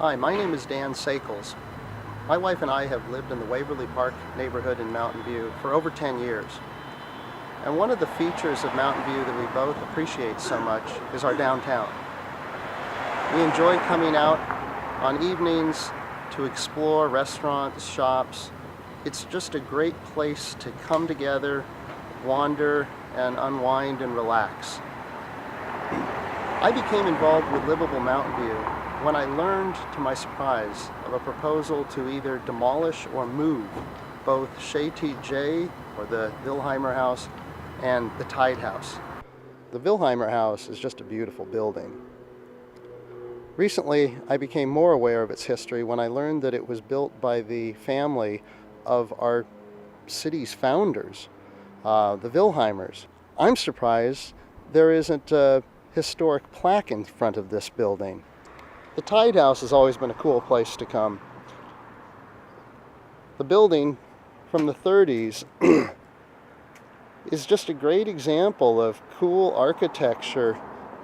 Hi, my name is Dan Sakels. My wife and I have lived in the Waverly Park neighborhood in Mountain View for over 10 years. And one of the features of Mountain View that we both appreciate so much is our downtown. We enjoy coming out on evenings to explore restaurants, shops. It's just a great place to come together, wander, and unwind and relax. I became involved with Livable Mountain View when I learned, to my surprise, of a proposal to either demolish or move both Chez TJ, or the Wilheimer House, and the Tide House. The Wilheimer House is just a beautiful building. Recently, I became more aware of its history when I learned that it was built by the family of our city's founders, the Wilheimers. I'm surprised there isn't a historic plaque in front of this building. The Tide House has always been a cool place to come. The building from the 30s is just a great example of cool architecture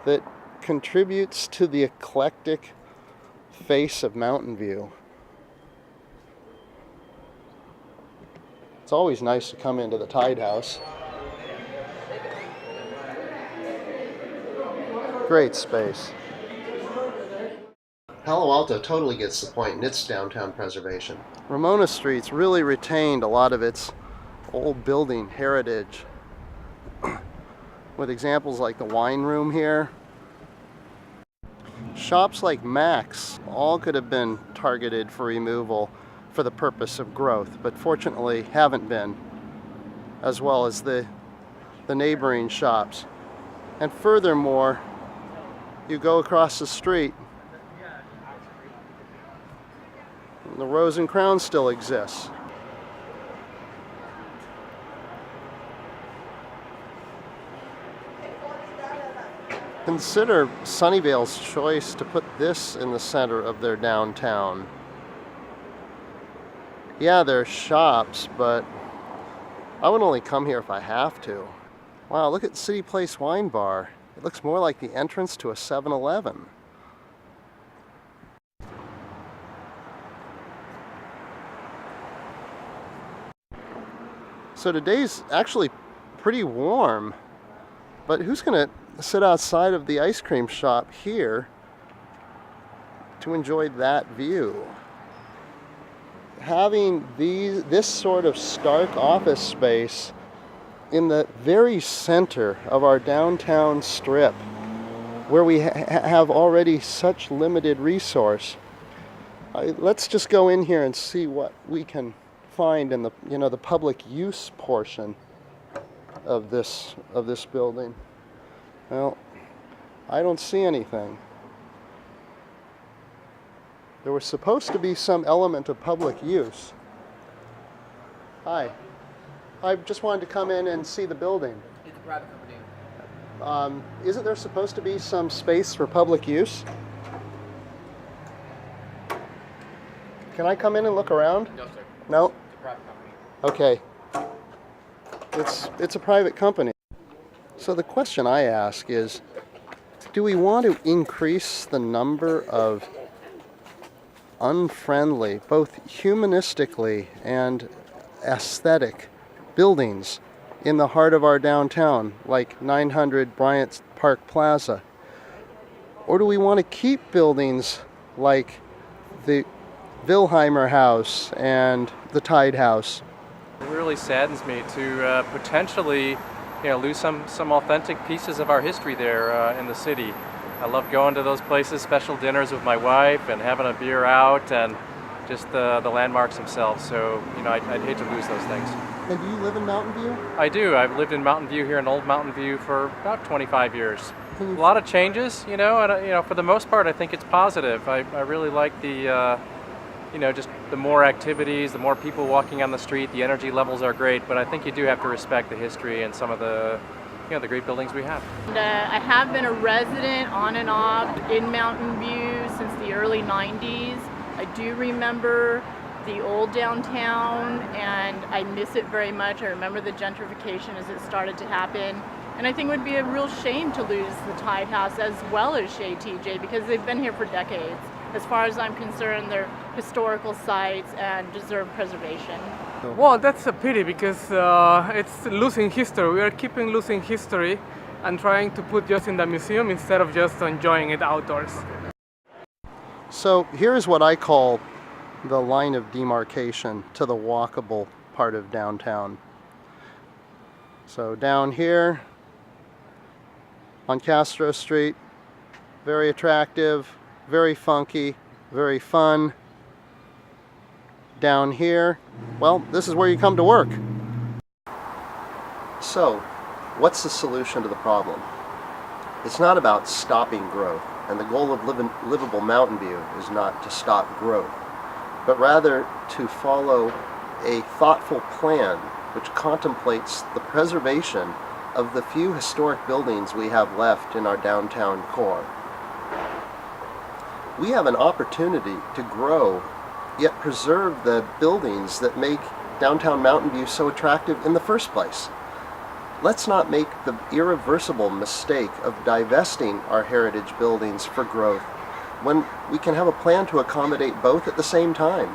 that contributes to the eclectic face of Mountain View. It's always nice to come into the Tide House. Great space. Palo Alto totally gets the point in its downtown preservation. Ramona Street's really retained a lot of its old building heritage with examples like the wine room here. Shops like Mac's all could have been targeted for removal for the purpose of growth, but fortunately haven't been, as well as the neighboring shops. And furthermore, you go across the street, the Rose and Crown still exists. Consider Sunnyvale's choice to put this in the center of their downtown. Yeah, there are shops, but I would only come here if I have to. Wow, look at City Place Wine Bar. It looks more like the entrance to a 7-Eleven. So today's actually pretty warm, but who's going to sit outside of the ice cream shop here to enjoy that view? Having this sort of stark office space in the very center of our downtown strip, where we have already such limited resource, let's just go in here and see what we can find in the public use portion of this building. Well, I don't see anything. There was supposed to be some element of public use. Hi. I just wanted to come in and see the building. It's a private company. Isn't there supposed to be some space for public use? Can I come in and look around? No, sir. No? It's a private company. Okay. It's a private company. So the question I ask is, do we want to increase the number of unfriendly, both humanistically and aesthetic buildings in the heart of our downtown, like 900 Bryant Park Plaza? Or do we want to keep buildings like the Wilheimer House and the Tide House? It really saddens me to potentially lose some authentic pieces of our history there in the city. I love going to those places, special dinners with my wife and having a beer out and just the landmarks themselves. So, I'd hate to lose those things. And do you live in Mountain View? I do. I've lived in Mountain View here in Old Mountain View for about 25 years. A lot of changes, and for the most part, I think it's positive. I really like the, just the more activities, the more people walking on the street, the energy levels are great, but I think you do have to respect the history and some of the, the great buildings we have. And, I have been a resident on and off in Mountain View since the early 90s. I do remember the old downtown, and I miss it very much. I remember the gentrification as it started to happen. And I think it would be a real shame to lose the Tide House as well as Chez TJ, because they've been here for decades. As far as I'm concerned, they're historical sites and deserve preservation. Well, that's a pity because it's losing history. We are keeping losing history and trying to put just in the museum instead of just enjoying it outdoors. So here's what I call the line of demarcation to the walkable part of downtown. So down here on Castro Street, very attractive, very funky, very fun. Down here, well, this is where you come to work. So, what's the solution to the problem? It's not about stopping growth, and the goal of Livable Mountain View is not to stop growth, but rather to follow a thoughtful plan which contemplates the preservation of the few historic buildings we have left in our downtown core. We have an opportunity to grow, yet preserve the buildings that make downtown Mountain View so attractive in the first place. Let's not make the irreversible mistake of divesting our heritage buildings for growth when we can have a plan to accommodate both at the same time.